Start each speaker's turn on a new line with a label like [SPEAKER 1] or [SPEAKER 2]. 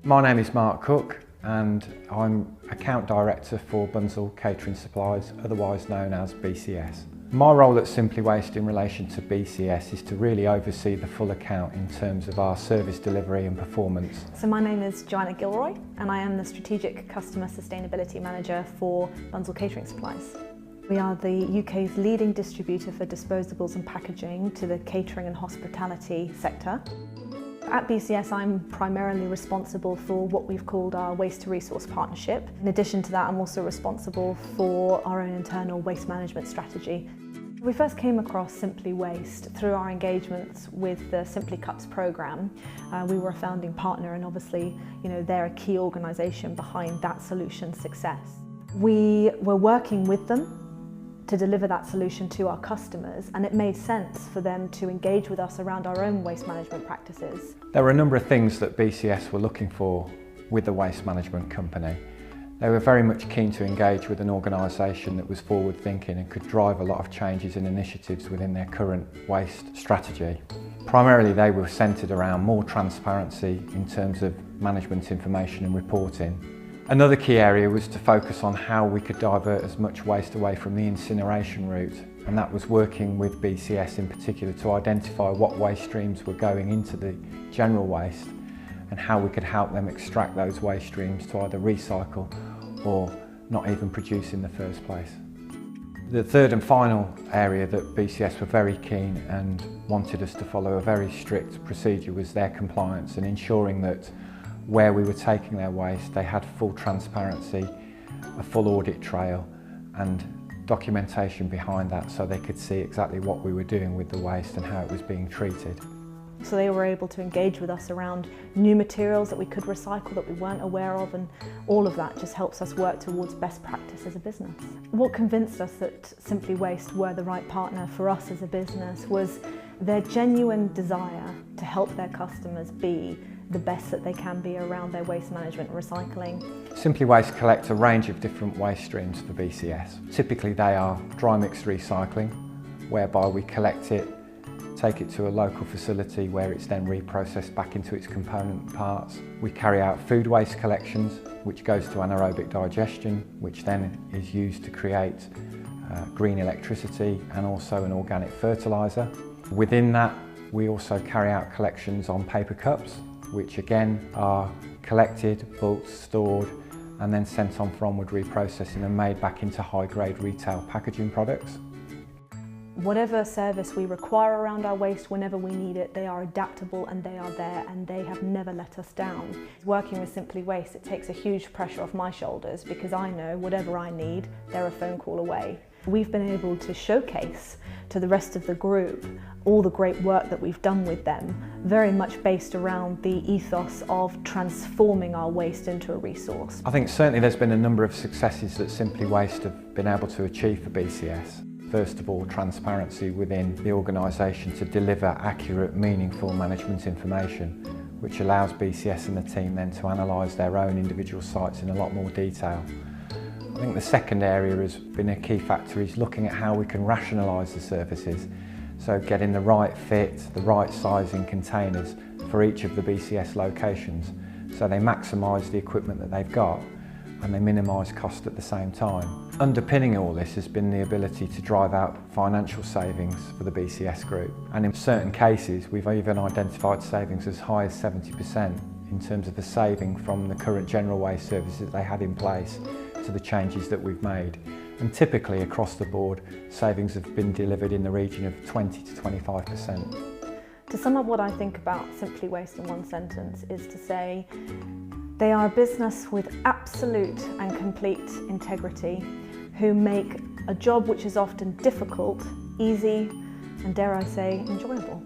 [SPEAKER 1] My name is Mark Cook and I'm Account Director for Bunzl Catering Supplies, otherwise known as BCS. My role at Simply Waste in relation to BCS is to really oversee the full account in terms of our service delivery and performance.
[SPEAKER 2] So my name is Joanna Gilroy and I am the Strategic Customer Sustainability Manager for Bunzl Catering Supplies. We are the UK's leading distributor for disposables and packaging to the catering and hospitality sector. At BCS, I'm primarily responsible for what we've called our Waste to Resource Partnership. In addition to that, I'm also responsible for our own internal waste management strategy. We first came across Simply Waste through our engagements with the Simply Cups programme. We were a founding partner and obviously, they're a key organisation behind that solution's success. We were working with them to deliver that solution to our customers, and it made sense for them to engage with us around our own waste management practices.
[SPEAKER 1] There were a number of things that BCS were looking for with the waste management company. They were very much keen to engage with an organisation that was forward thinking and could drive a lot of changes and initiatives within their current waste strategy. Primarily they were centred around more transparency in terms of management information and reporting. Another key area was to focus on how we could divert as much waste away from the incineration route, and that was working with BCS in particular to identify what waste streams were going into the general waste and how we could help them extract those waste streams to either recycle or not even produce in the first place. The third and final area that BCS were very keen and wanted us to follow a very strict procedure was their compliance and ensuring that where we were taking their waste, they had full transparency, a full audit trail and documentation behind that so they could see exactly what we were doing with the waste and how it was being treated.
[SPEAKER 2] So they were able to engage with us around new materials that we could recycle that we weren't aware of, and all of that just helps us work towards best practice as a business. What convinced us that Simply Waste were the right partner for us as a business was their genuine desire to help their customers be the best that they can be around their waste management and recycling.
[SPEAKER 1] Simply Waste collect a range of different waste streams for BCS. Typically they are dry mix recycling, whereby we collect it, take it to a local facility where it's then reprocessed back into its component parts. We carry out food waste collections, which goes to anaerobic digestion, which then is used to create green electricity and also an organic fertiliser. Within that, we also carry out collections on paper cups, which again are collected, bulked, stored and then sent on for onward reprocessing and made back into high-grade retail packaging products.
[SPEAKER 2] Whatever service we require around our waste, whenever we need it, they are adaptable and they are there and they have never let us down. Working with Simply Waste, it takes a huge pressure off my shoulders because I know whatever I need, they're a phone call away. We've been able to showcase to the rest of the group all the great work that we've done with them, very much based around the ethos of transforming our waste into a resource.
[SPEAKER 1] I think certainly there's been a number of successes that Simply Waste have been able to achieve for BCS. First of all, transparency within the organisation to deliver accurate, meaningful management information, which allows BCS and the team then to analyse their own individual sites in a lot more detail. I think the second area has been a key factor is looking at how we can rationalise the services. So getting the right fit, the right sizing containers for each of the BCS locations so they maximise the equipment that they've got and they minimise cost at the same time. Underpinning all this has been the ability to drive out financial savings for the BCS group, and in certain cases we've even identified savings as high as 70% in terms of the saving from the current general waste services they had in place to the changes that we've made. And typically across the board, savings have been delivered in the region of 20 to 25%.
[SPEAKER 2] To sum up what I think about Simply Waste in one sentence is to say they are a business with absolute and complete integrity who make a job which is often difficult, easy and, dare I say, enjoyable.